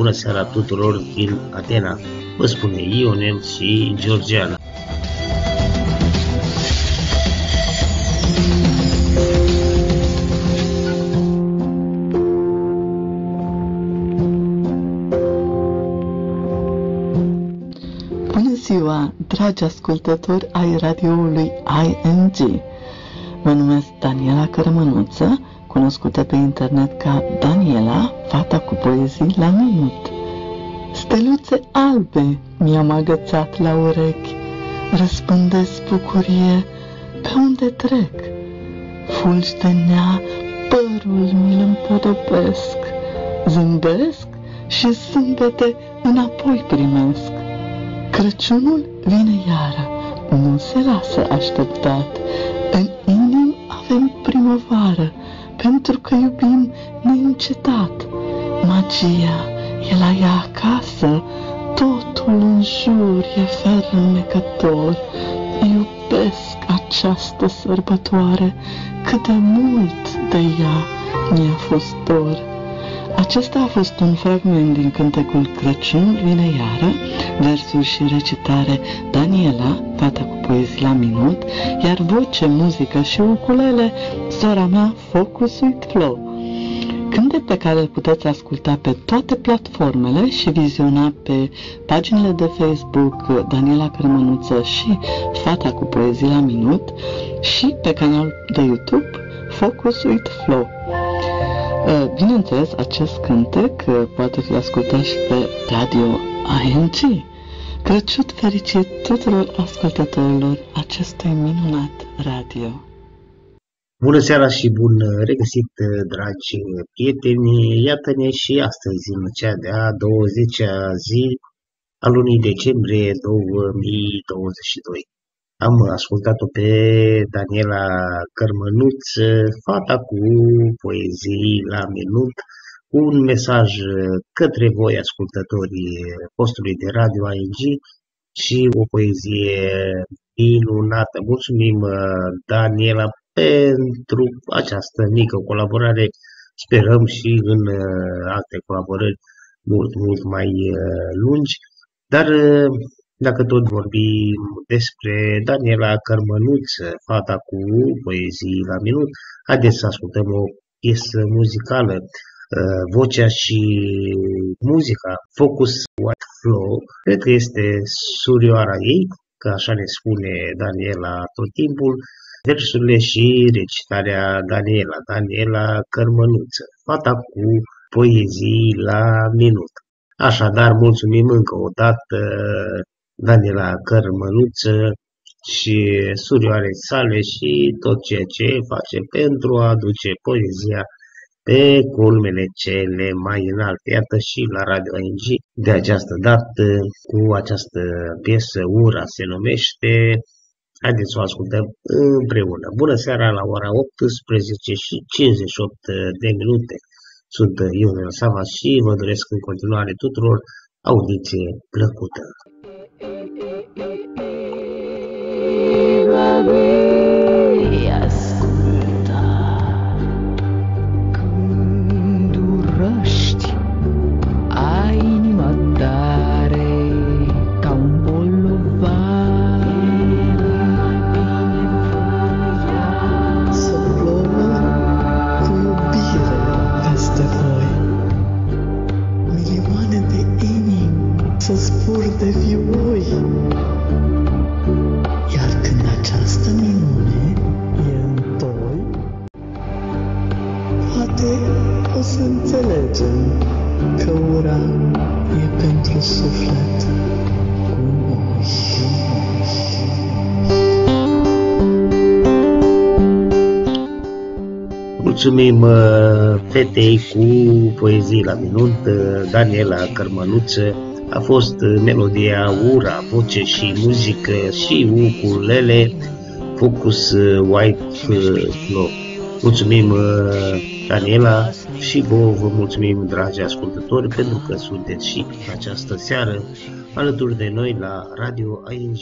bună seara tuturor din Atena, vă spune Ionel și Georgiana. Bună ziua, dragi ascultători ai radioului ING! Mă numesc Daniela Cărmănuță, cunoscută pe internet ca Daniela, fata cu poezii la minut. Steluțe albe mi-am agățat la urechi, răspândesc bucurie pe unde trec. Fulgi de nea, părul mi-l împodobesc, zâmbesc și zâmbete înapoi primesc. Crăciunul vine iară, nu se lasă așteptat, în inimi avem primăvară, pentru că iubim neîncetat. Magia e la ea acasă, totul în jur e fermecător. Iubesc această sărbătoare, cât de mult de ea mi-a fost dor. Acesta a fost un fragment din cântecul Crăciunul vine iară, versuri și recitare Daniela, fata cu poezii la minut, iar voce, muzică și ukulele, sora mea Focus with Flow. Cântec pe care îl puteți asculta pe toate platformele și viziona pe paginile de Facebook Daniela Cărmănuță și Fata cu poezii la minut și pe canalul de YouTube Focus with Flow. Bineînțeles, acest cântec poate fi ascultat și pe Radio ING. Crăciun fericit tuturor ascultătorilor acestui minunat radio. Bună seara și bun regăsit, dragi prieteni! Iată-ne și astăzi în cea de-a 20-a zi a lunii decembrie 2022. Am ascultat-o pe Daniela Cărmănuță, fata cu poezii la minut, cu un mesaj către voi, ascultătorii postului de Radio ING, și o poezie minunată. Mulțumim, Daniela, pentru această mică colaborare. Sperăm și în alte colaborări mult mai lungi, dar dacă tot vorbim despre Daniela Cărmănuță, fata cu poezii la minut, haideți să ascultăm o piesă muzicală. Vocea și muzica Focus with Flow, cred că este surioara ei, că așa ne spune Daniela tot timpul. Versurile și recitarea Daniela Cărmănuță, fata cu poezii la minut. Așadar, mulțumim încă o dată Daniela Cărmănuță și surioarei sale și tot ceea ce face pentru a aduce poezia pe culmele cele mai înalte. Iată și la Radio ING de această dată cu această piesă, Ura se numește. Haideți să o ascultăm împreună. Bună seara la ora 18 și 58 de minute. Sunt Ionel Sava și vă doresc în continuare tuturor audiție plăcută. Asculta, când urăști, ai inima tare ca un bolovan. Să plouă cu iubire peste voi, milioane de inimi să spurde vioi. Iar când această minune e în toi, poate o să înțelegem că ura e pentru suflet cu noi. Mulțumim fetei cu poezii la minut, Daniela Cărmănuță. A fost melodia, ura, voce și muzică și ukulele Focus with Flow. Mulțumim, Daniela, și vă mulțumim, dragi ascultători, pentru că sunteți și această seară alături de noi la Radio ING.